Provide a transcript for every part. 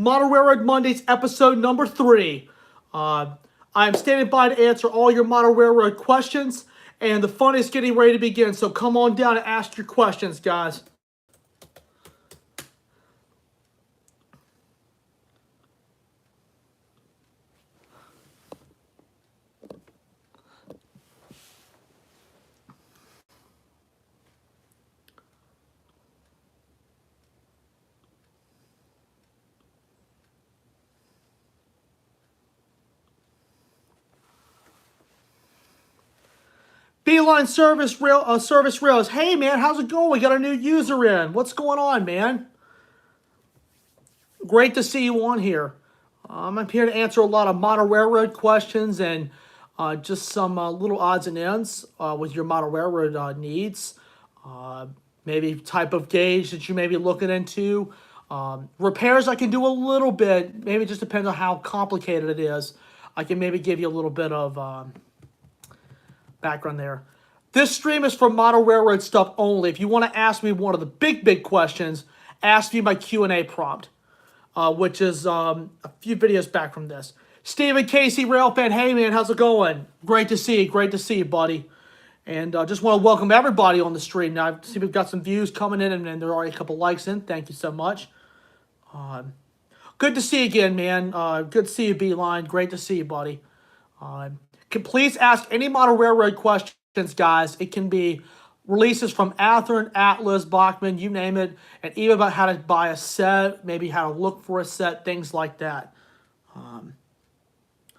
Model Railroad Mondays, episode number 3. I'm standing by to answer all your Model Railroad questions, and the fun is getting ready to begin, so come on down and ask your questions, guys. Beeline Service Rails. Hey, man, how's it going? We got a new user in. What's going on, man? Great to see you on here. I'm here to answer a lot of model railroad questions and just some little odds and ends with your model railroad needs. Maybe type of gauge that you may be looking into. Repairs I can do a little bit. Maybe it just depends on how complicated it is. I can maybe give you a little bit of background there. This stream is for model railroad stuff only. If you want to ask me one of the big questions, ask me my Q&A prompt, which is a few videos back from this. Stephen Casey, rail fan. Hey, man, how's it going? Great to see you. Great to see you, buddy. And just want to welcome everybody on the stream. Now, I see we've got some views coming in, and there are already a couple likes in. Thank you so much. Good to see you again, man. Good to see you, Beeline. Great to see you, buddy. Please ask any model railroad questions, guys. It can be releases from Athearn, Atlas, Bachmann, you name it, and even about how to buy a set, maybe how to look for a set, things like that.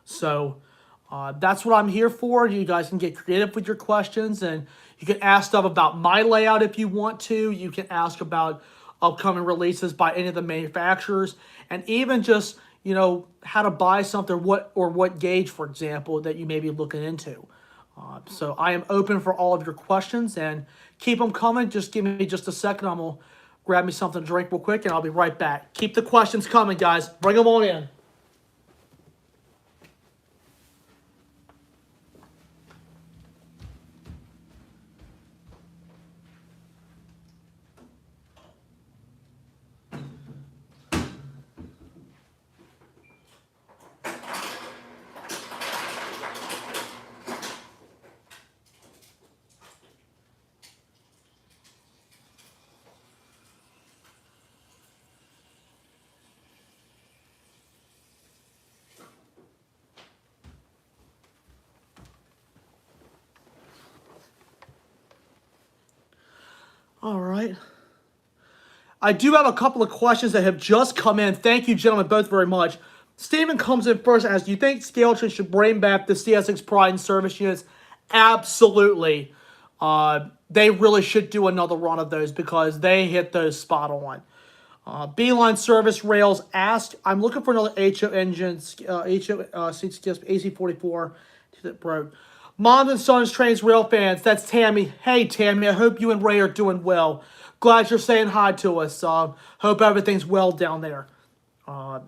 That's what I'm here for. You guys can get creative with your questions, and you can ask stuff about my layout if you want to. You can ask about upcoming releases by any of the manufacturers, and even just, you know, how to buy something, what gauge, for example, that you may be looking into. So I am open for all of your questions, and keep them coming. Just give me just a second. I'm going to grab me something to drink real quick, and I'll be right back. Keep the questions coming, guys. Bring them on in. All right. I do have a couple of questions that have just come in. Thank you, gentlemen, both very much. Stephen comes in first and asks, do you think Hscale should bring back the CSX Pride and service units? Absolutely. They really should do another run of those because they hit those spot on. Beeline Service Rails asked, I'm looking for another HO engine, AC44 that broke. Moms and Sons Trains Rail fans, that's Tammy. Hey, Tammy, I hope you and Ray are doing well. Glad you're saying hi to us. Hope everything's well down there. To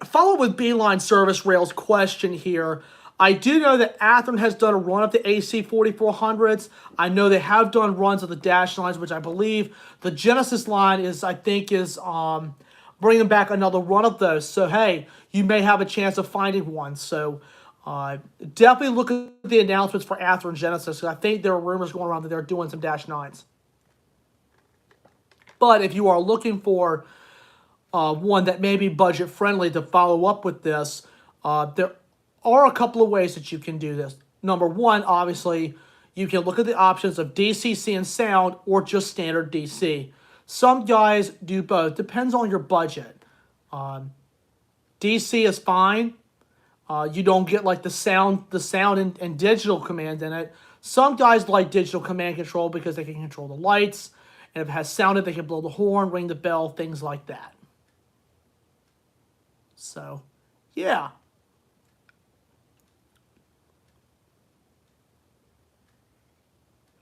follow with Beeline Service Rail's question here, I do know that Athearn has done a run of the AC 4400s. I know they have done runs of the Dash lines, which I believe the Genesis line is bringing back another run of those. So, hey, you may have a chance of finding one. So, definitely look at the announcements for Athearn Genesis. I think there are rumors going around that they're doing some Dash 9s. But if you are looking for one that may be budget friendly to follow up with this, there are a couple of ways that you can do this. Number one, obviously, you can look at the options of Dcc and Sound or just standard DC. Some guys do both. Depends on your budget. DC is fine. You don't get like the sound and digital command in it. Some guys like digital command control because they can control the lights. And if it has sound, they can blow the horn, ring the bell, things like that. So, yeah.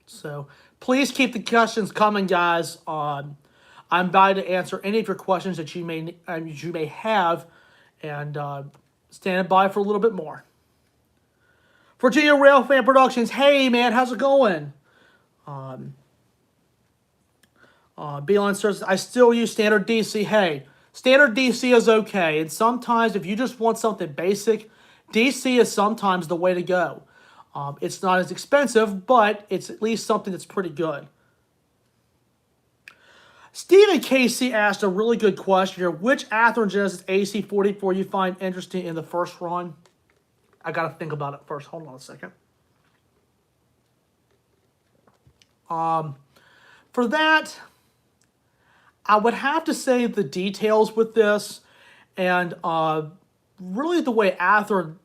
So, please keep the questions coming, guys. I'm by to answer any of your questions that you may have, and stand by for a little bit more. Virginia Railfan Productions. Hey, man, how's it going? Beeline Service, I still use standard DC. Hey, standard DC is okay. And sometimes if you just want something basic, DC is sometimes the way to go. It's not as expensive, but it's at least something that's pretty good. Stephen Casey asked a really good question here. Which Athearn Genesis AC44 you find interesting in the first run? I got to think about it first. Hold on a second. For that, I would have to say the details with this, and really the way Athearn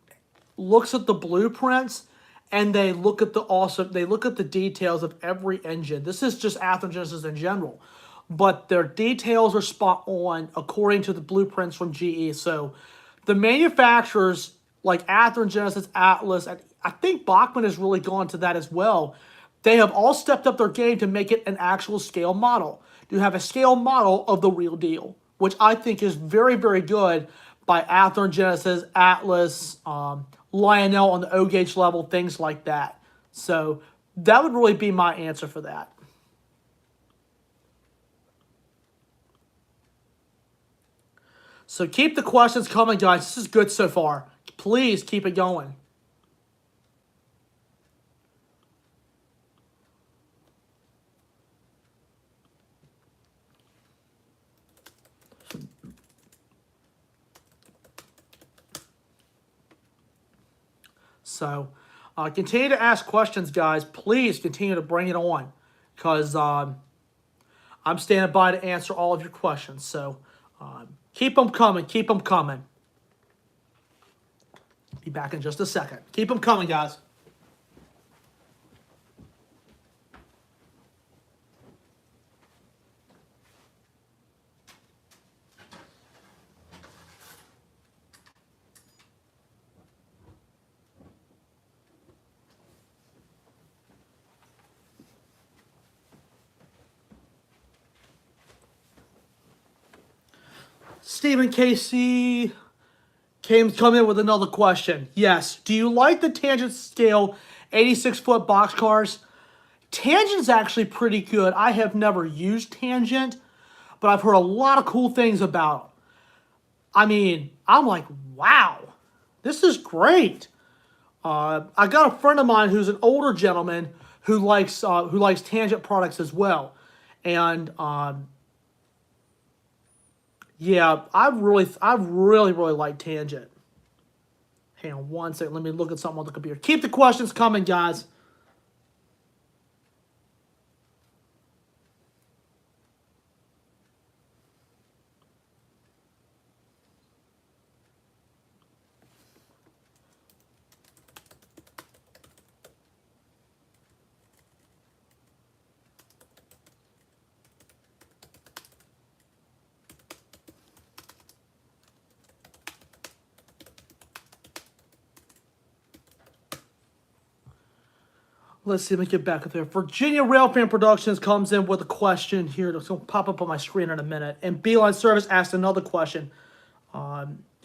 looks at the blueprints, and they look at the details of every engine. This is just Athearn Genesis in general, but their details are spot on according to the blueprints from GE. So the manufacturers like Athearn Genesis, Atlas, and I think Bachmann has really gone to that as well. They have all stepped up their game to make it an actual scale model, to have a scale model of the real deal, which I think is very, very good by Athearn Genesis, Atlas, Lionel on the O gauge level, things like that. So that would really be my answer for that. So keep the questions coming, guys. This is good so far. Please keep it going. So continue to ask questions, guys. Please continue to bring it on, because I'm standing by to answer all of your questions. So keep them coming. Keep them coming. Be back in just a second. Keep them coming, guys. Stephen Casey come in with another question. Yes. Do you like the Tangent scale 86-foot boxcars? Tangent's actually pretty good. I have never used Tangent, but I've heard a lot of cool things about it. I mean, I'm like, wow, this is great. I got a friend of mine who's an older gentleman who likes Tangent products as well, and yeah, I really like Tangent. Hang on one second. Let me look at something on the computer. Keep the questions coming, guys. Let's see, let me get back up there. Virginia Railfan Productions comes in with a question here. It's going to pop up on my screen in a minute. And Beeline Service asked another question.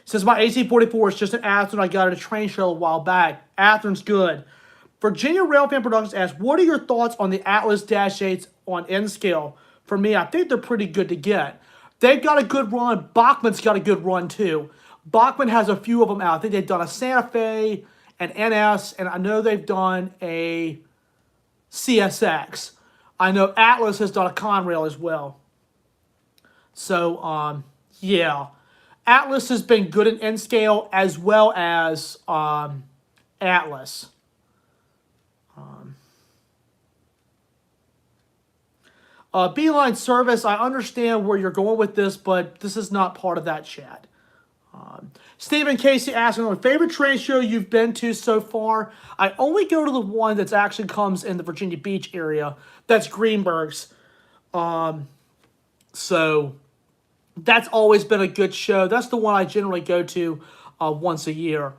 Says, my AC44 is just an Athearn. I got at a train show a while back. Athearn's good. Virginia Railfan Productions asked, what are your thoughts on the Atlas Dash 8s on Hscale? For me, I think they're pretty good to get. They've got a good run. Bachmann's got a good run, too. Bachmann has a few of them out. I think they've done a Santa Fe, an NS, and I know they've done a CSX. I know Atlas has done a Conrail as well. So, yeah. Atlas has been good in Hscale as well as Atlas. Beeline Service, I understand where you're going with this, but this is not part of that chat. Stephen Casey asking, my favorite train show you've been to so far? I only go to the one that actually comes in the Virginia Beach area. That's Greenberg's. So that's always been a good show. That's the one I generally go to once a year.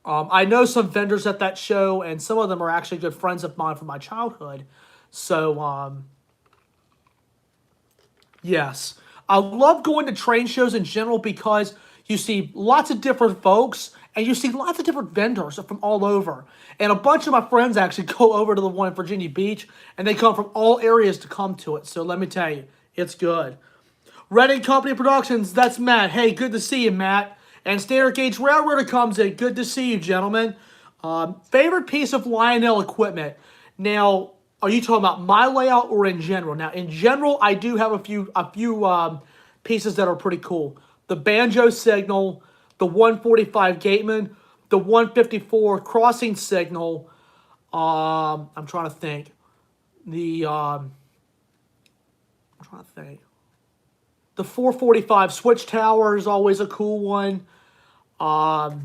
I know some vendors at that show, and some of them are actually good friends of mine from my childhood. So, yes. I love going to train shows in general because You see lots of different folks, and you see lots of different vendors from all over. And a bunch of my friends actually go over to the one in Virginia Beach, and they come from all areas to come to it. So let me tell you, it's good. Redding Company Productions, that's Matt. Hey, good to see you, Matt. And Standard Gauge Railroader comes in. Good to see you, gentlemen. Favorite piece of Lionel equipment? Now, are you talking about my layout or in general? Now, in general, I do have a few pieces that are pretty cool. The banjo signal, the 145 Gateman, the 154 crossing signal. I'm trying to think. I'm trying to think. The 445 switch tower is always a cool one. The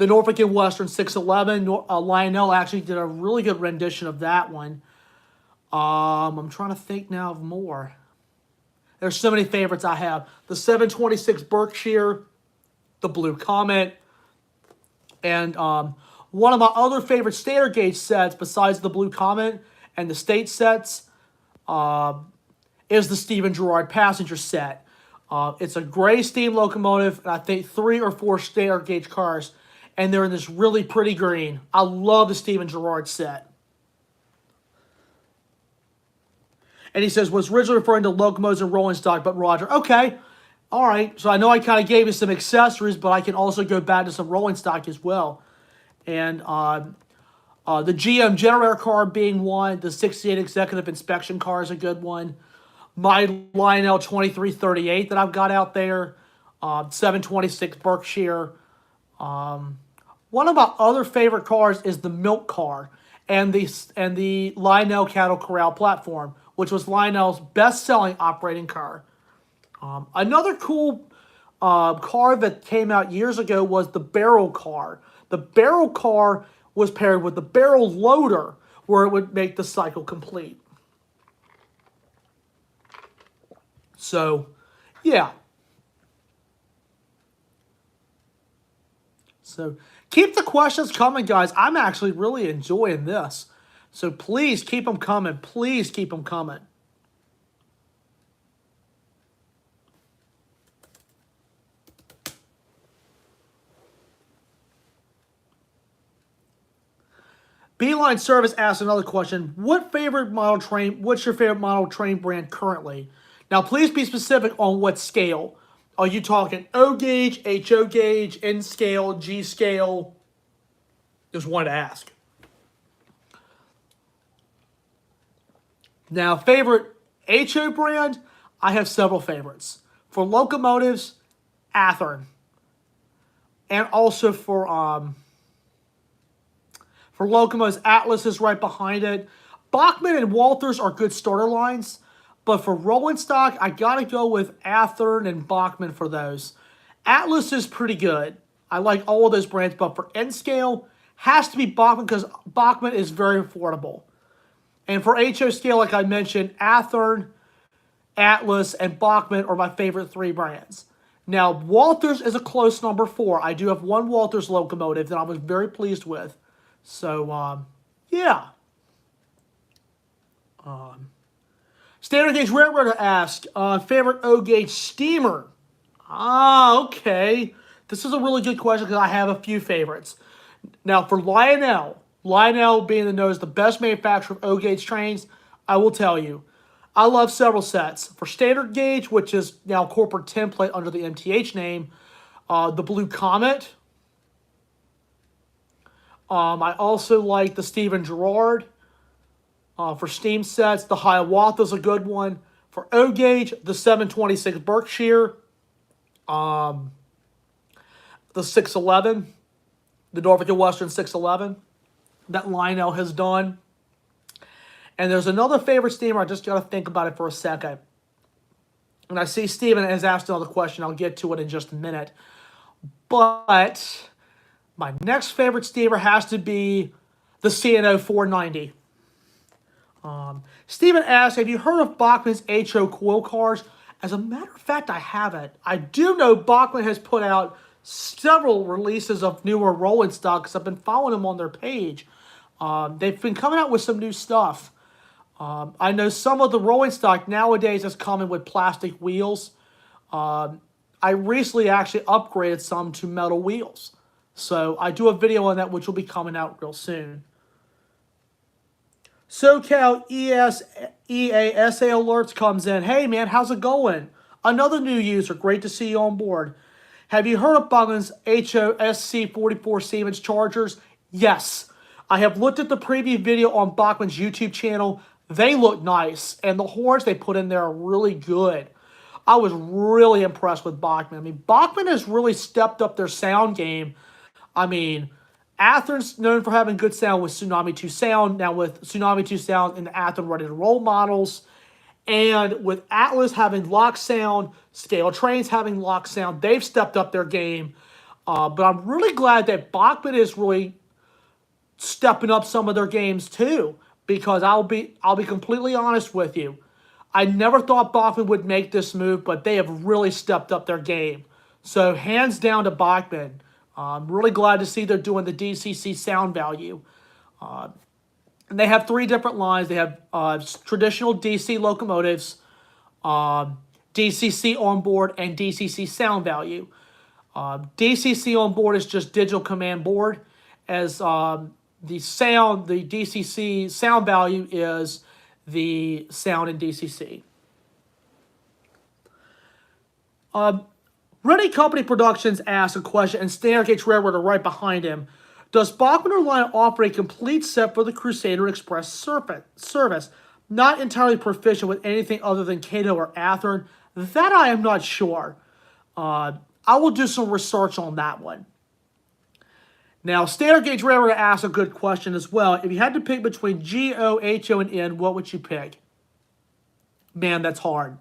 Norfolk and Western 611, Lionel actually did a really good rendition of that one. I'm trying to think now of more. There's so many favorites I have. The 726 Berkshire, the Blue Comet, and one of my other favorite standard gauge sets besides the Blue Comet and the state sets is the Stephen Gerrard passenger set. It's a gray steam locomotive, and I think 3 or 4 standard gauge cars, and they're in this really pretty green. I love the Stephen Gerrard set. And he says, was originally referring to locomotives and rolling stock, but Roger. Okay, all right. So I know I kind of gave you some accessories, but I can also go back to some rolling stock as well. And the GM generator car being one, the 68 executive inspection car is a good one. My Lionel 2338 that I've got out there, 726 Berkshire. One of my other favorite cars is the milk car and the Lionel Cattle Corral platform, which was Lionel's best-selling operating car. Another cool car that came out years ago was the barrel car. The barrel car was paired with the barrel loader, where it would make the cycle complete. So, yeah. So, keep the questions coming, guys. I'm actually really enjoying this. So, please keep them coming. Please keep them coming. Beeline Service asks another question. What's your favorite model train brand currently? Now, please be specific on what scale. Are you talking O gauge, HO gauge, N scale, G scale? Just wanted to ask. Now, favorite HO brand? I have several favorites. For locomotives, Athearn. And also for locomotives, Atlas is right behind it. Bachmann and Walthers are good starter lines. But for rolling stock, I got to go with Athearn and Bachmann for those. Atlas is pretty good. I like all of those brands. But for N scale, has to be Bachmann because Bachmann is very affordable. And for HO scale, like I mentioned, Athearn, Atlas, and Bachmann are my favorite 3 brands. Now, Walthers is a close number 4. I do have one Walthers locomotive that I was very pleased with. So, yeah. Standard Gauge Railroader asks, favorite O-gauge steamer? Okay. This is a really good question because I have a few favorites. Now, for Lionel being the best manufacturer of O-gauge trains, I will tell you, I love several sets. For Standard Gauge, which is now corporate template under the MTH name, the Blue Comet. I also like the Stephen Gerrard. For steam sets, the Hiawatha is a good one. For O-gauge, the 726 Berkshire. The 611. The Norfolk and Western 611 that Lionel has done. And there's another favorite steamer. I just got to think about it for a second. And I see Steven has asked another question. I'll get to it in just a minute. But my next favorite steamer has to be the C&O 490. Steven asks, have you heard of Bachmann's HO coil cars? As a matter of fact, I haven't. I do know Bachmann has put out several releases of newer rolling stock because I've been following them on their page. They've been coming out with some new stuff. I know some of the rolling stock nowadays is coming with plastic wheels. I recently actually upgraded some to metal wheels. So I do a video on that, which will be coming out real soon. SoCal EASA Alerts comes in. Hey man, how's it going? Another new user. Great to see you on board. Have you heard of Bung's HOSC44 Siemens chargers? Yes. I have looked at the previous video on Bachmann's YouTube channel. They look nice, and the horns they put in there are really good. I was really impressed with Bachmann. I mean, Bachmann has really stepped up their sound game. I mean, Athearn's known for having good sound with Tsunami 2 Sound. Now with Tsunami 2 Sound and the Athearn Ready to Roll models, and with Atlas having lock sound, Hscale Trains having lock sound, they've stepped up their game. But I'm really glad that Bachmann is really stepping up some of their games too. Because I'll be completely honest with you, I never thought Bachmann would make this move, but they have really stepped up their game. So hands down to Bachmann. I'm really glad to see they're doing the DCC sound value. And they have 3 different lines. They have traditional DC locomotives, DCC onboard, and DCC sound value. DCC onboard is just digital command board, as the DCC sound value is the sound in DCC. Ready Company Productions asks a question, and Standard Gauge Railroad are right behind him. Does Bachmann or Line offer a complete set for the Crusader Express service? Not entirely proficient with anything other than Cato or Athearn. That I am not sure. I will do some research on that one. Now, Standard Gauge Railroad asks a good question as well. If you had to pick between G, O, H, O, and N, what would you pick? Man, that's hard.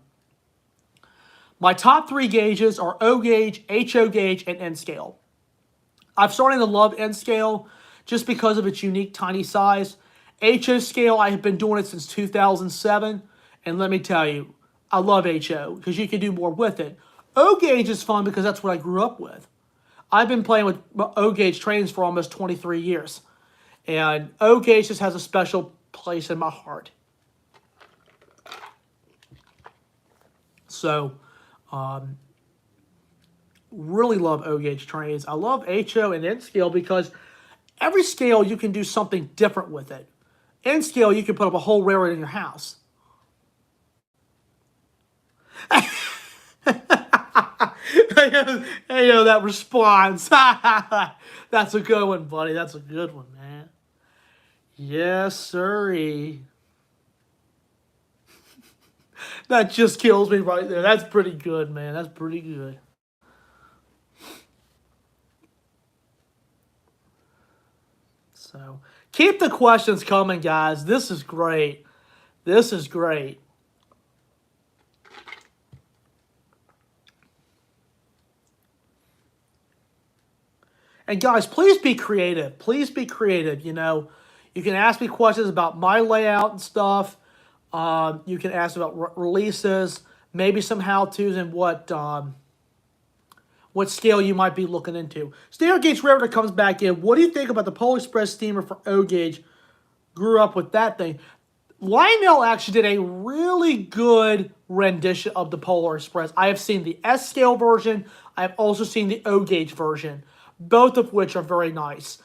My top 3 gauges are O gauge, HO gauge, and N scale. I'm starting to love N scale just because of its unique tiny size. HO scale, I have been doing it since 2007. And let me tell you, I love HO because you can do more with it. O gauge is fun because that's what I grew up with. I've been playing with O gauge trains for almost 23 years. And O gauge just has a special place in my heart. So, really love O gauge trains. I love HO and N scale because every scale you can do something different with it. N scale, you can put up a whole railroad in your house. Hey, yo, that response. That's a good one, buddy. That's a good one, man. Yes, sirree. That just kills me right there. That's pretty good, man. That's pretty good. So, keep the questions coming, guys. This is great. This is great. And guys, please be creative. Please be creative. You know, you can ask me questions about my layout and stuff. You can ask about releases, maybe some how-tos, and what scale you might be looking into. Standard Gauge Railroad comes back in. What do you think about the Polar Express steamer for O gauge? Grew up with that thing. Lionel actually did a really good rendition of the Polar Express. I have seen the S scale version. I have also seen the O gauge version, both of which are very nice.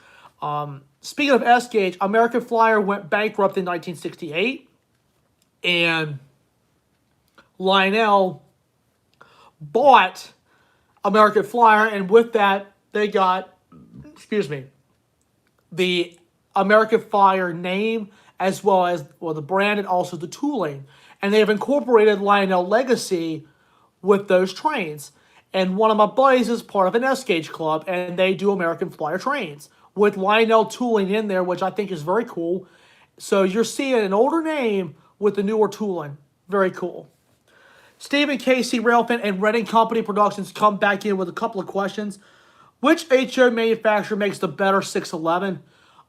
Speaking of S gauge, American Flyer went bankrupt in 1968, and Lionel bought American Flyer, and with that, they got, the American Flyer name, as well as, well, the brand and also the tooling. And they have incorporated Lionel Legacy with those trains. And one of my buddies is part of an S-Gauge club, and they do American Flyer trains with Lionel tooling in there, which I think is very cool. So you're seeing an older name with the newer tooling. Very cool. Stephen Casey Railfin and Redding Company Productions come back in with a couple of questions. Which HO manufacturer makes the better 611?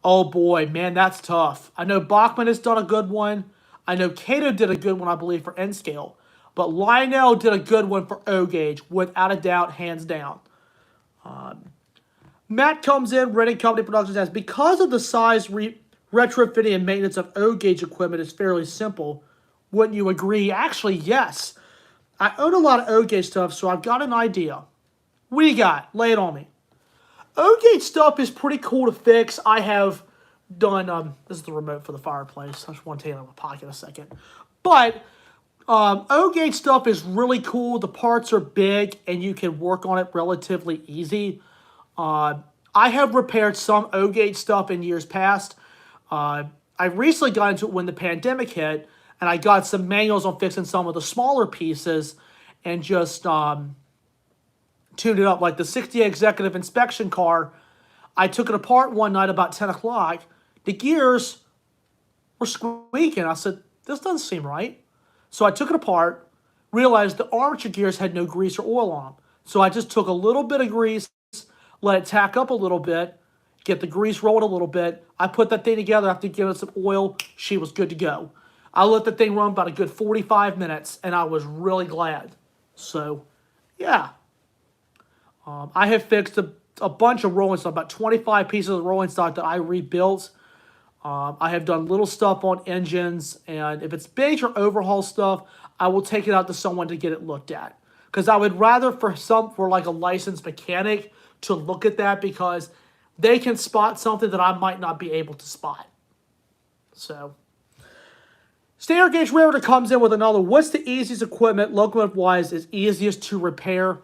Oh boy, man, that's tough. I know Bachmann has done a good one. I know Cato did a good one, I believe, for N scale. But Lionel did a good one for O gauge, without a doubt, hands down. Matt comes in, Redding Company Productions says, because of the size, retrofitting and maintenance of O gauge equipment is fairly simple. Wouldn't you agree? Actually, yes. I own a lot of O-gauge stuff, so I've got an idea. What do you got? Lay it on me. O-gauge stuff is pretty cool to fix. I have done, this is the remote for the fireplace. I just want to take it out of my pocket a second. But O-gauge stuff is really cool. The parts are big, and you can work on it relatively easy. I have repaired some O-gauge stuff in years past. I recently got into it when the pandemic hit, and I got some manuals on fixing some of the smaller pieces and just tuned it up. Like the 60 executive inspection car, I took it apart one night about 10 o'clock. The gears were squeaking. I said, this doesn't seem right. So I took it apart, realized the armature gears had no grease or oil on them. So I just took a little bit of grease, let it tack up a little bit, get the grease rolled a little bit. I put that thing together after giving it some oil. She was good to go. I let the thing run about a good 45 minutes, and I was really glad. So, yeah. I have fixed a bunch of rolling stock, about 25 pieces of rolling stock that I rebuilt. I have done little stuff on engines, and if it's major overhaul stuff, I will take it out to someone to get it looked at. Because I would rather for like a licensed mechanic to look at that, because they can spot something that I might not be able to spot. So, standard gauge railroader comes in with another. What's the easiest equipment, locomotive-wise, is easiest to repair?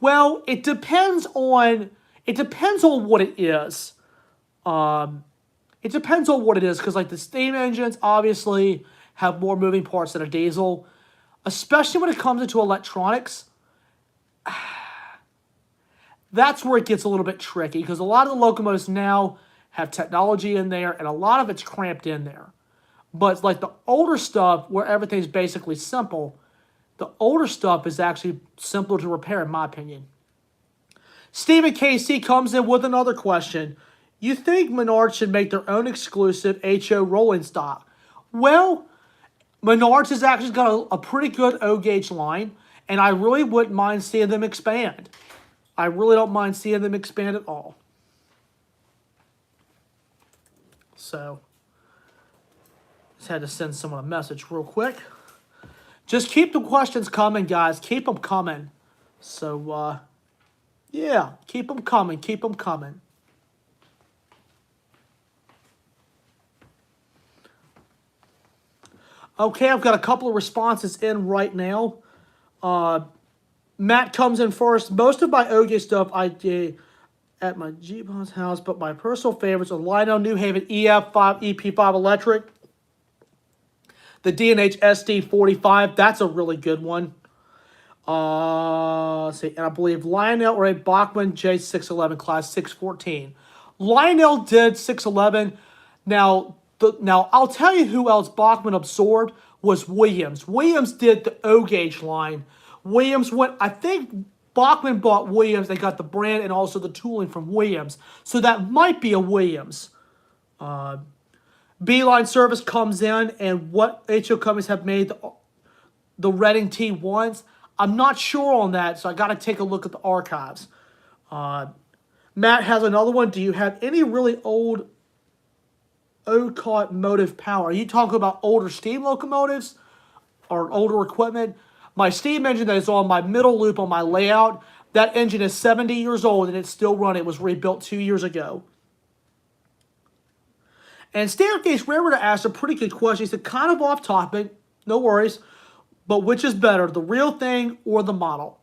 Well, it depends on what it is. It depends on what it is, because like the steam engines obviously have more moving parts than a diesel, especially when it comes into electronics. That's where it gets a little bit tricky, because a lot of the locomotives now have technology in there, and a lot of it's cramped in there. But like the older stuff, where everything's basically simple, the older stuff is actually simpler to repair, in my opinion. Stephen KC comes in with another question. You think Menards should make their own exclusive HO rolling stock? Well, Menards has actually got a pretty good O-gauge line, and I really wouldn't mind seeing them expand. I really don't mind seeing them expand at all. So, just had to send someone a message real quick. Just keep the questions coming, guys. Keep them coming. So, yeah, keep them coming. Keep them coming. Okay, I've got a couple of responses in right now. Matt comes in first. Most of my O-gauge stuff I did at my G-Bon's house, but my personal favorites are Lionel New Haven EF5, EP5 electric. The D&H SD45, that's a really good one. Let's see, and I believe Lionel or a Bachmann J611 class 614. Lionel did 611. Now I'll tell you who else Bachmann absorbed was Williams. Williams did the O-gauge line. Williams went, I think Bachmann bought Williams. They got the brand and also the tooling from Williams. So that might be a Williams. Beeline Service comes in, and what HO companies have made the Reading T1s, I'm not sure on that, so I got to take a look at the archives. Matt has another one. Do you have any really old OCOT motive power? Are you talking about older steam locomotives or older equipment? My steam engine that is on my middle loop on my layout, that engine is 70 years old and it's still running. It was rebuilt 2 years ago. And Standard Gauge Railroader asked a pretty good question. He said, kind of off topic, no worries, but which is better, the real thing or the model?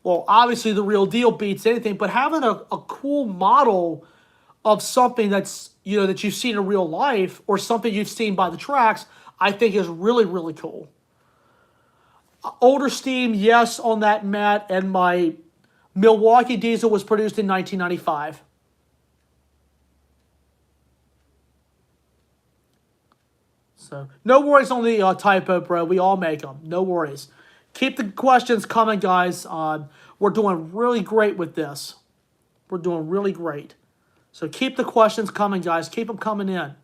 Well, obviously the real deal beats anything, but having a cool model of something that's, you know, that you've seen in real life or something you've seen by the tracks, I think is really, really cool. Older steam, yes, on that, Matt, and my Milwaukee diesel was produced in 1995. So, no worries on the typo, bro. We all make them. No worries. Keep the questions coming, guys. We're doing really great with this. We're doing really great. So, keep the questions coming, guys. Keep them coming in.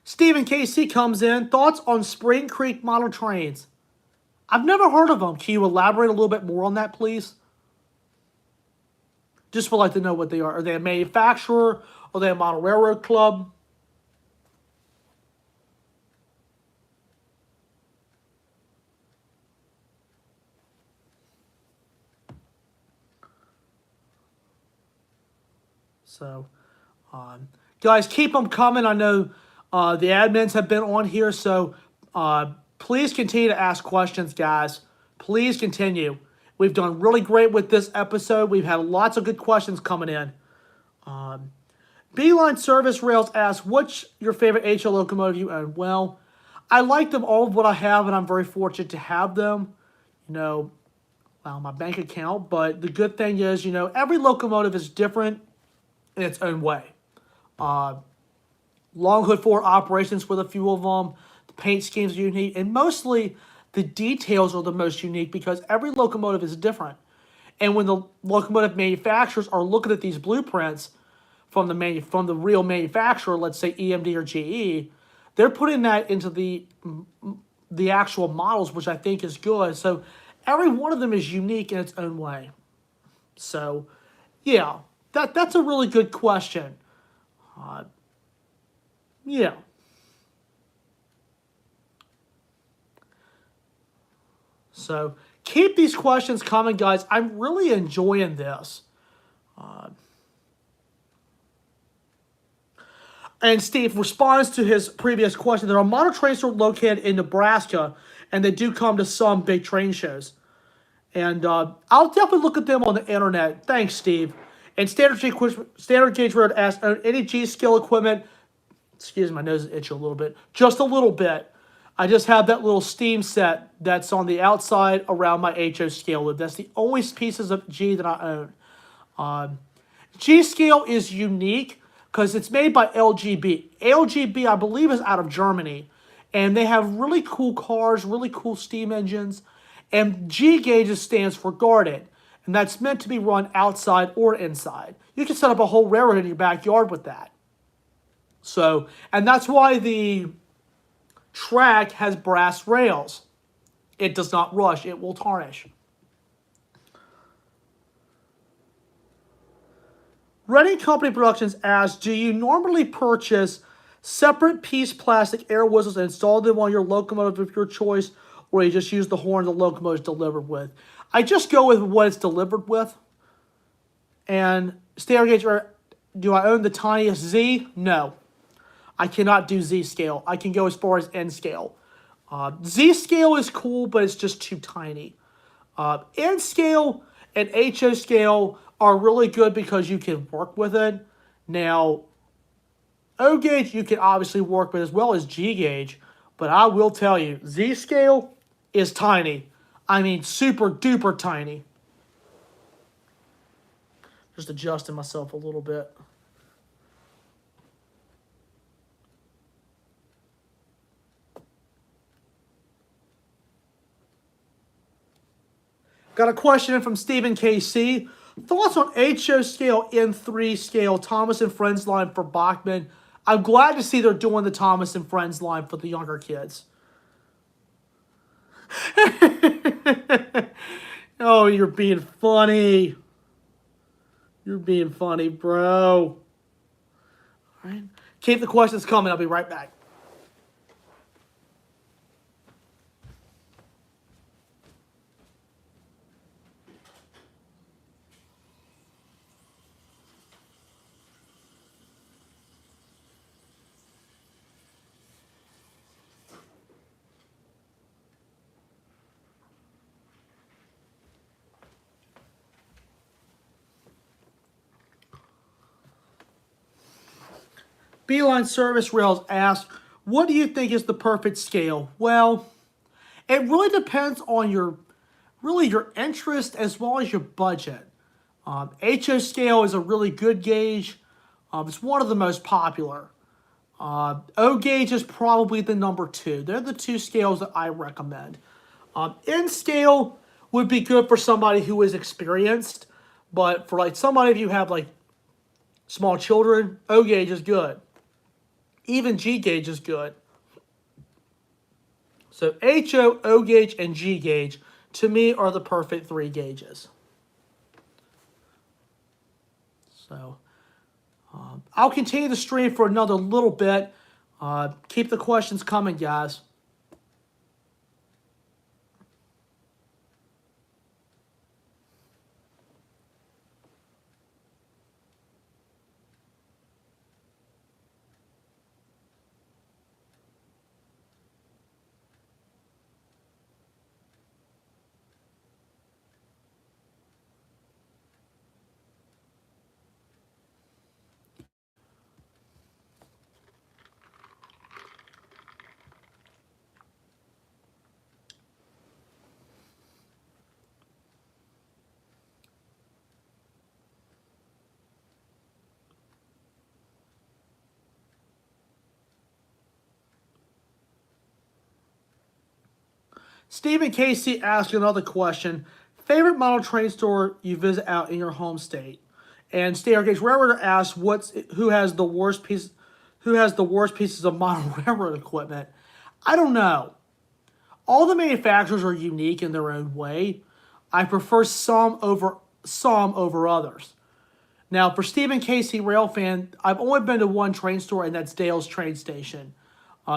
Stephen KC comes in. Thoughts on Spring Creek model trains? I've never heard of them. Can you elaborate a little bit more on that, please? Just would like to know what they are. Are they a manufacturer? Are they a model railroad club? So, guys, keep them coming. I know the admins have been on here, so please continue to ask questions, guys. Please continue. We've done really great with this episode. We've had lots of good questions coming in. Beeline Service Rails asks, what's your favorite HO locomotive you own? Well, I like them all of what I have, and I'm very fortunate to have them. You know, well, my bank account. But the good thing is, you know, every locomotive is different in its own way. Long hood forward operations with a few of them. The paint schemes are unique, and mostly the details are the most unique because every locomotive is different. And when the locomotive manufacturers are looking at these blueprints from the real manufacturer, let's say EMD or GE, they're putting that into the actual models, which I think is good. So every one of them is unique in its own way. So, yeah, that's a really good question. Yeah. So keep these questions coming, guys. I'm really enjoying this. And Steve responds to his previous question. There are model trains located in Nebraska, and they do come to some big train shows. And I'll definitely look at them on the internet. Thanks, Steve. And Standard Gauge Road asks, any Hscale equipment? Excuse me, my nose is itching a little bit. Just a little bit. I just have that little steam set that's on the outside around my Hscale loop. That's the only pieces of G that I own. Hscale is unique because it's made by LGB. LGB, I believe, is out of Germany. And they have really cool cars, really cool steam engines. And G gauges stands for guarded. And that's meant to be run outside or inside. You can set up a whole railroad in your backyard with that. So, and that's why the track has brass rails. It does not rush. It will tarnish. Reading Company Productions asks, do you normally purchase separate piece plastic air whistles and install them on your locomotive of your choice, or you just use the horn the locomotive is delivered with? I just go with what it's delivered with. And Standard Gauge, do I own the tiniest Z? No. I cannot do Z scale. I can go as far as N scale. Z scale is cool, but it's just too tiny. N scale and HO scale are really good because you can work with it. Now, O gauge you can obviously work with as well as G gauge, but I will tell you, Z scale is tiny. I mean, super duper tiny. Just adjusting myself a little bit. Got a question in from Stephen KC. Thoughts on HO scale, N3 scale, Thomas and Friends line for Bachman? I'm glad to see they're doing the Thomas and Friends line for the younger kids. Oh, you're being funny. You're being funny, bro. All right. Keep the questions coming. I'll be right back. Beeline Service Rails asks, what do you think is the perfect scale? Well, it really depends on your interest as well as your budget. HO scale is a really good gauge. It's one of the most popular. O gauge is probably the number 2. They're the 2 scales that I recommend. N scale would be good for somebody who is experienced, but for like somebody if you have like small children, O gauge is good. Even G gauge is good. So HO, O gauge, and G gauge, to me, are the perfect 3 gauges. So I'll continue the stream for another little bit. Keep the questions coming, guys. Stephen Casey asked another question. Favorite model train store you visit out in your home state? And Staircase Railroader asked who has the worst pieces of model railroad equipment. I don't know. All the manufacturers are unique in their own way. I prefer some over others. Now, for Stephen Casey Railfan, I've only been to one train store, and that's Dale's train station.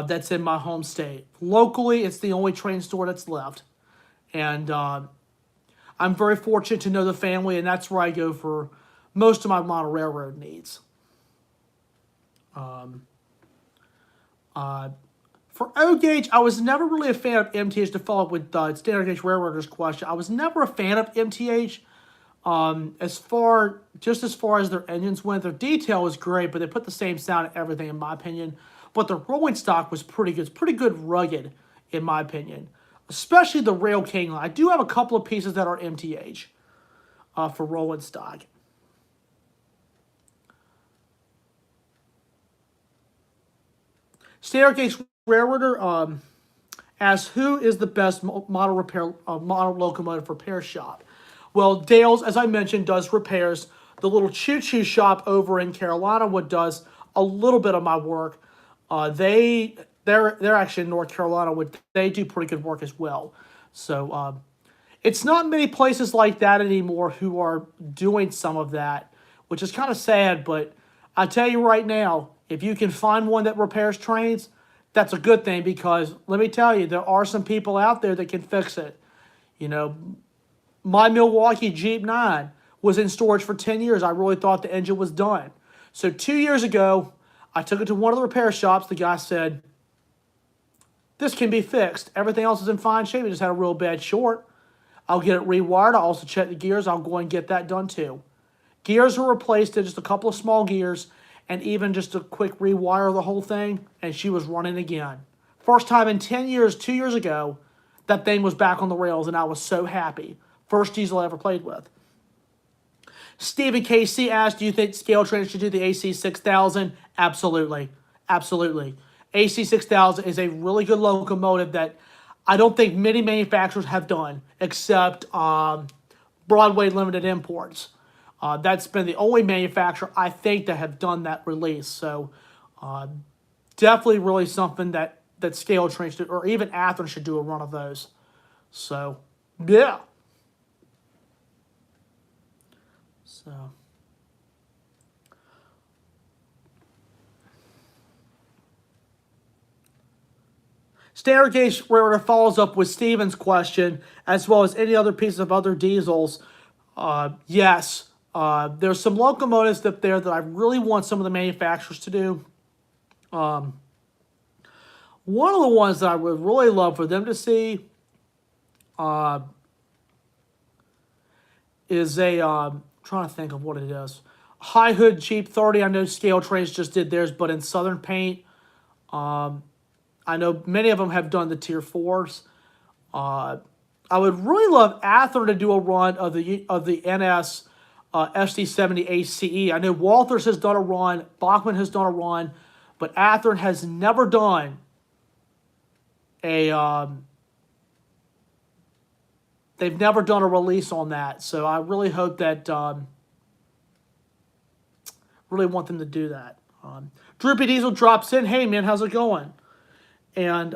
That's in my home state. Locally, it's the only train store that's left. And I'm very fortunate to know the family, and that's where I go for most of my model railroad needs. For O gauge, I was never really a fan of MTH. To follow up with Standard Gauge Railroader's question, I was never a fan of MTH. As far as their engines went, their detail was great, but they put the same sound in everything, in my opinion. But the rolling stock was pretty good. It's pretty good rugged, in my opinion. Especially the Rail King line. I do have a couple of pieces that are MTH for rolling stock. Standard Gauge Railroader asks, who is the best model locomotive repair shop? Well, Dale's, as I mentioned, does repairs. The little choo-choo shop over in Carolina does a little bit of my work. They're actually in North Carolina. They do pretty good work as well. So it's not many places like that anymore who are doing some of that, which is kind of sad. But I tell you right now, if you can find one that repairs trains, that's a good thing, because let me tell you, there are some people out there that can fix it. You know, my Milwaukee Jeep 9 was in storage for 10 years. I really thought the engine was done. So 2 years ago, I took it to one of the repair shops. The guy said, this can be fixed. Everything else is in fine shape. It just had a real bad short. I'll get it rewired. I'll also check the gears. I'll go and get that done too. Gears were replaced to just a couple of small gears, and even just a quick rewire of the whole thing, and she was running again. First time in 10 years, 2 years ago, that thing was back on the rails, and I was so happy. First diesel I ever played with. Stephen KC asked, do you think Hscale trains should do the AC6000? Absolutely. Absolutely. AC6000 is a really good locomotive that I don't think many manufacturers have done, except Broadway Limited Imports. That's been the only manufacturer, I think, that have done that release. So definitely really something that Hscale trains should, or even Athearn should do a run of those. So, yeah. So, Standard Gauge Railroader follows up with Steven's question, as well as any other pieces of other diesels. Yes, there's some locomotives up there that I really want some of the manufacturers to do. One of the ones that I would really love for them to see is a, trying to think of what it is. High Hood Jeep 30. I know Hscale Trains just did theirs, but in Southern paint. I know many of them have done the Tier 4s. I would really love Athearn to do a run of the NS SD70 ACE. I know Walthers has done a run, Bachmann has done a run, but Athearn has never done a they've never done a release on that. So I really hope that really want them to do that. Droopy Diesel drops in. Hey, man, how's it going? And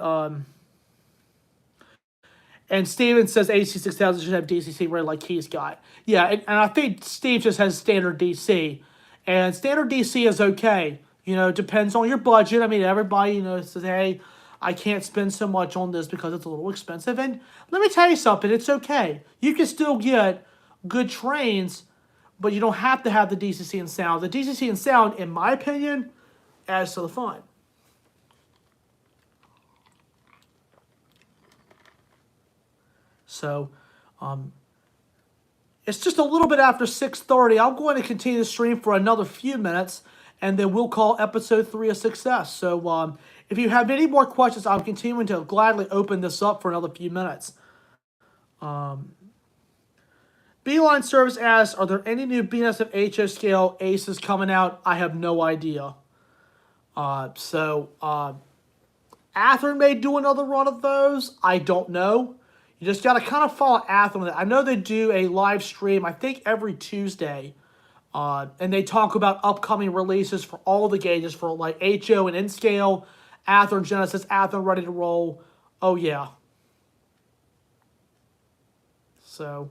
Steven says AC6000 should have DCC rated like he's got. Yeah, and I think Steve just has standard DC. And standard DC is okay. You know, it depends on your budget. I mean, everybody, you know, says, hey, I can't spend so much on this because it's a little expensive. And let me tell you something, it's okay. You can still get good trains, but you don't have to have the DCC and Sound. The DCC and Sound, in my opinion, adds to the fun. So, it's just a little bit after 6:30. I'm going to continue the stream for another few minutes, and then we'll call episode 3 a success. So, if you have any more questions, I'm continuing to gladly open this up for another few minutes. Beeline Service asks, are there any new Bnsf Hscale aces coming out? I have no idea. Athearn may do another run of those. I don't know. You just got to kind of follow Athearn. I know they do a live stream, I think every Tuesday. And they talk about upcoming releases for all the gauges for like HO and Hscale, Athearn Genesis, Athearn Ready to Roll. Oh, yeah. So,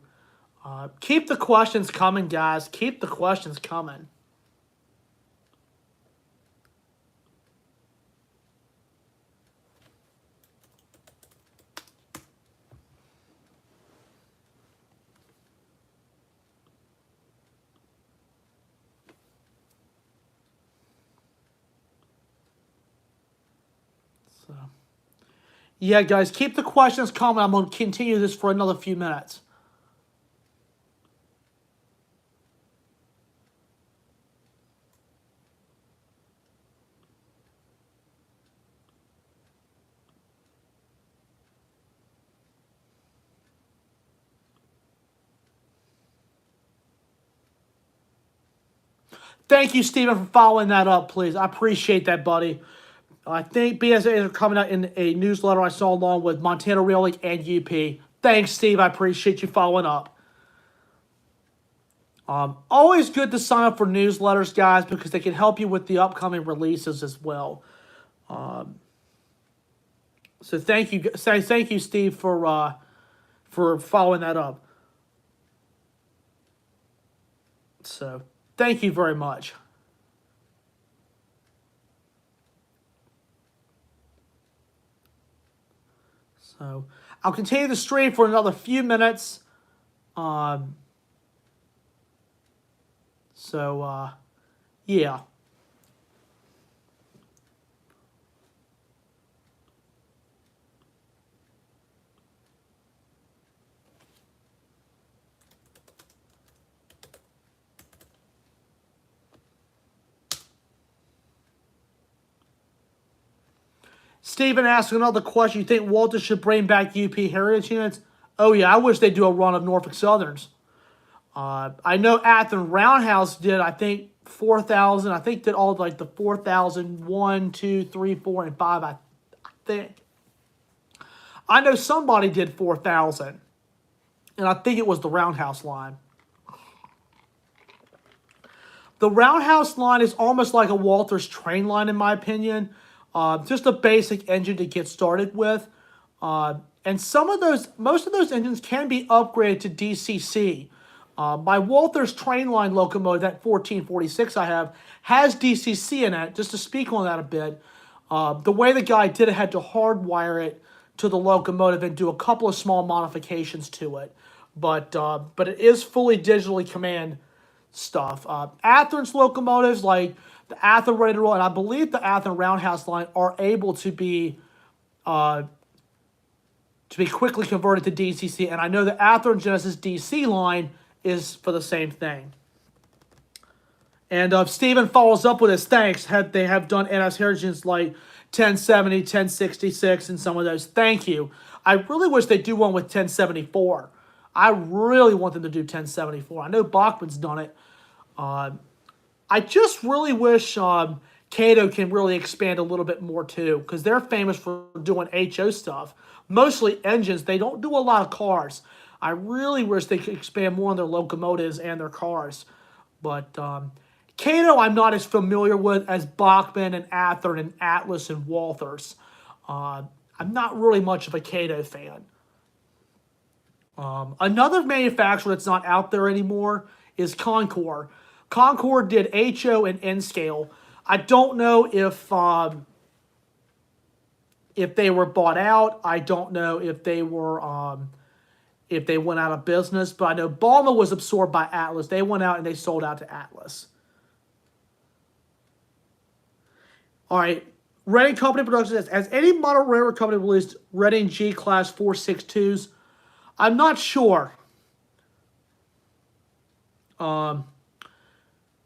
keep the questions coming, guys. Keep the questions coming. So, yeah, guys, keep the questions coming. I'm going to continue this for another few minutes. Thank you, Steven, for following that up, please. I appreciate that, buddy. I think BSA are coming out in a newsletter I saw along with Montana Rail Link and UP. Thanks, Steve. I appreciate you following up. Always good to sign up for newsletters, guys, because they can help you with the upcoming releases as well. So thank you, Steve, for following that up. So thank you very much. So I'll continue the stream for another few minutes. Yeah. Steven asked another question. You think Walter should bring back UP Heritage units? Oh, yeah. I wish they'd do a run of Norfolk Southerns. I know Athearn Roundhouse did, I think, 4,000. I think did all like the 4,000, 1, 2, 3, 4, and 5, I think. I know somebody did 4,000. And I think it was the Roundhouse line. The Roundhouse line is almost like a Walters train line, in my opinion. Just a basic engine to get started with. And most of those engines can be upgraded to DCC. My Walters train line locomotive, that 1446 I have, has DCC in it. Just to speak on that a bit, the way the guy did it had to hardwire it to the locomotive and do a couple of small modifications to it. But it is fully digitally command stuff. Athearn's locomotives, like the Athearn Ready to Roll, and I believe the Athearn Roundhouse line, are able to be quickly converted to DCC. And I know the Athearn Genesis DC line is for the same thing. And Steven follows up with his thanks. They have done NS Heritages like 1070, 1066, and some of those. Thank you. I really wish they do one with 1074. I really want them to do 1074. I know Bachman's done it. I just really wish Cato can really expand a little bit more too, because they're famous for doing HO stuff. Mostly engines. They don't do a lot of cars. I really wish they could expand more on their locomotives and their cars. But Cato I'm not as familiar with as Bachmann and Athearn and Atlas and Walthers. I'm not really much of a Cato fan. Another manufacturer that's not out there anymore is Concord. Concord did HO and Hscale. I don't know if they were bought out. I don't know if they were if they went out of business, but I know Balma was absorbed by Atlas. They went out and they sold out to Atlas. All right, Reading Company Productions has any model railroad company released Reading G-Class 462s? I'm not sure.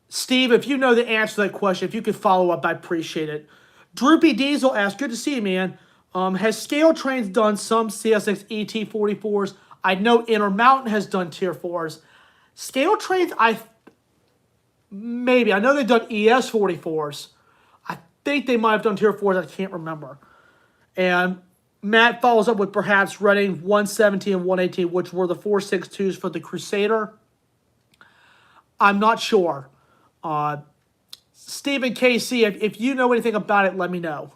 Steve, if you know the answer to that question, if you could follow up, I'd appreciate it. Droopy Diesel asks, good to see you, man. Has Hscale Trains done some CSX ET44s? I know Intermountain has done Tier 4s. Hscale Trains, maybe. I know they've done ES44s. I think they might have done Tier 4s. I can't remember. And Matt follows up with perhaps Reading 117 and 118, which were the 462s for the Crusader. I'm not sure. Stephen KC, if you know anything about it, let me know.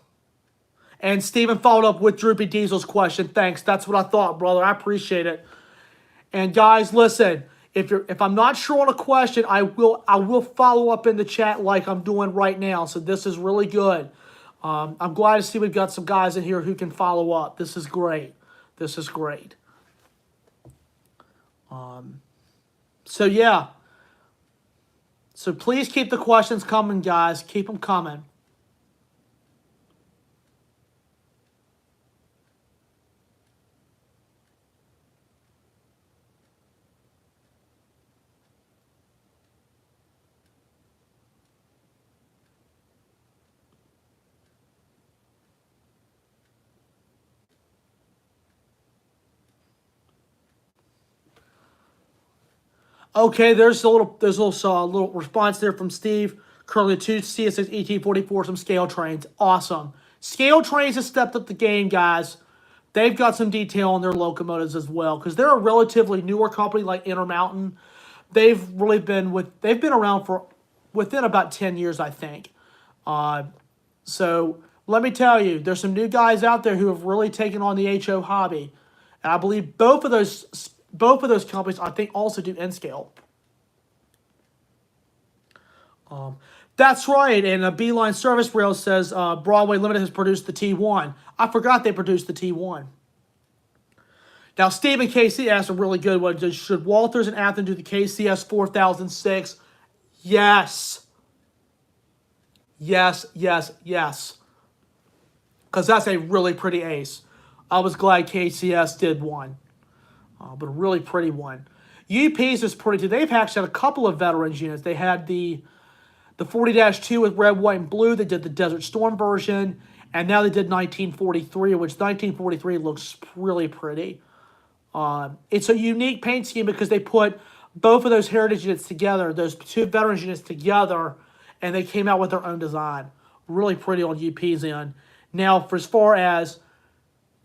And Stephen followed up with Droopy Diesel's question. Thanks. That's what I thought, brother. I appreciate it. And guys, listen, if I'm not sure on a question, I will follow up in the chat like I'm doing right now. So this is really good. I'm glad to see we've got some guys in here who can follow up. This is great. This is great. So yeah. So please keep the questions coming, guys. Keep them coming. Okay, there's a little response there from Steve. Currently 2 CSX ET44, some Hscale Trains. Awesome. Hscale Trains has stepped up the game, guys. They've got some detail on their locomotives as well, because they're a relatively newer company like Intermountain. They've been around for within about 10 years, I think. So let me tell you, there's some new guys out there who have really taken on the HO hobby. And I believe both of those companies, I think, also do Hscale. That's right. And a Beeline Service Rail says Broadway Limited has produced the T1. I forgot they produced the T1. Now, Stephen KC asked a really good one. Should Walthers and Athearn do the KCS 4006? Yes. Yes, yes, yes. Because that's a really pretty ace. I was glad KCS did one. But a really pretty one. UP's is pretty too. They've actually had a couple of veterans units. They had the 40-2 with red, white, and blue. They did the Desert Storm version. And now they did 1943, which 1943 looks really pretty. It's a unique paint scheme because they put both of those heritage units together, those two veterans units together, and they came out with their own design. Really pretty on UP's end. Now, for as far as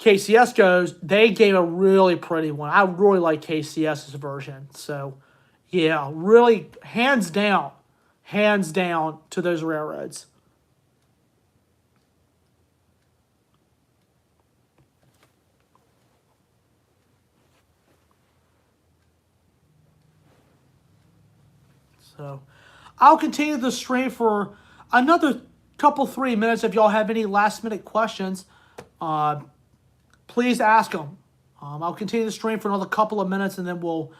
KCS goes, they gave a really pretty one. I really like KCS's version. So, yeah, really hands down to those railroads. So, I'll continue the stream for another couple 3 minutes. If y'all have any last minute questions, please ask them. I'll continue the stream for another couple of minutes, and then we'll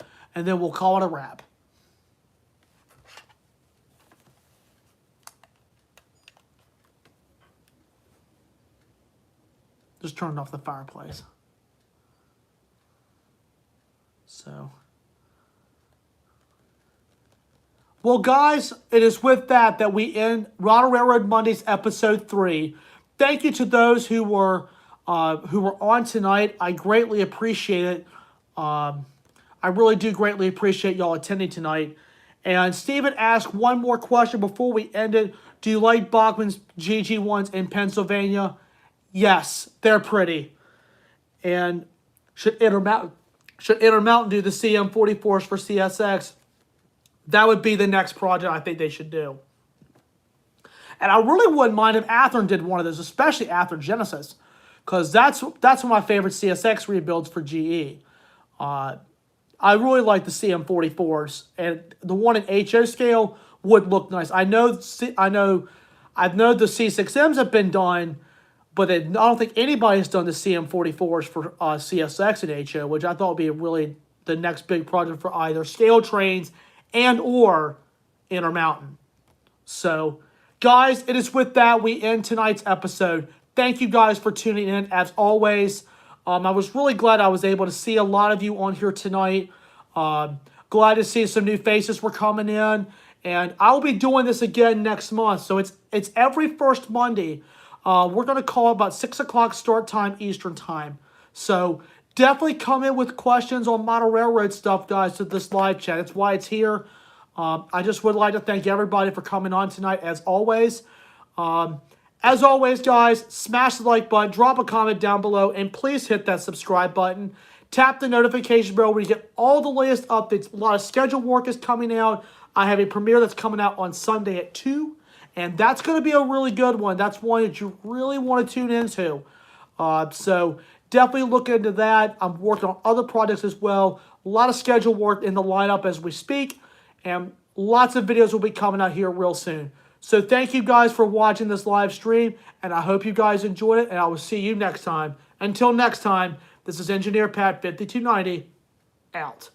call it a wrap. Just turned off the fireplace. So, well, guys, it is with that we end Ronald Railroad Mondays episode 3. Thank you to those who were on tonight. I greatly appreciate it. I really do greatly appreciate y'all attending tonight. And Stephen asked one more question before we end it. Do you like Bachmann's GG1s in Pennsylvania? Yes, they're pretty. And should Intermountain do the CM44s for CSX? That would be the next project I think they should do. And I really wouldn't mind if Athearn did one of those, especially Athearn Genesis, because that's one of my favorite CSX rebuilds for GE. I really like the CM44s, and the one in Hscale would look nice. I know the C6Ms have been done, but I don't think anybody has done the CM44s for CSX and HO, which I thought would be really the next big project for either scale trains and or Intermountain. So, guys, it is with that we end tonight's episode. Thank you guys for tuning in, as always. I was really glad I was able to see a lot of you on here tonight. Glad to see some new faces were coming in. And I'll be doing this again next month. So it's every first Monday. We're going to call about 6 o'clock start time Eastern time. So definitely come in with questions on model railroad stuff, guys, to this live chat. That's why it's here. I just would like to thank everybody for coming on tonight, as always. As always, guys, smash the like button, drop a comment down below, and please hit that subscribe button. Tap the notification bell where you get all the latest updates. A lot of scheduled work is coming out. I have a premiere that's coming out on Sunday at 2, and that's going to be a really good one. That's one that you really want to tune into. So definitely look into that. I'm working on other projects as well. A lot of scheduled work in the lineup as we speak, and lots of videos will be coming out here real soon. So thank you guys for watching this live stream, and I hope you guys enjoyed it, and I will see you next time. Until next time, this is Engineer Pat 5290, out.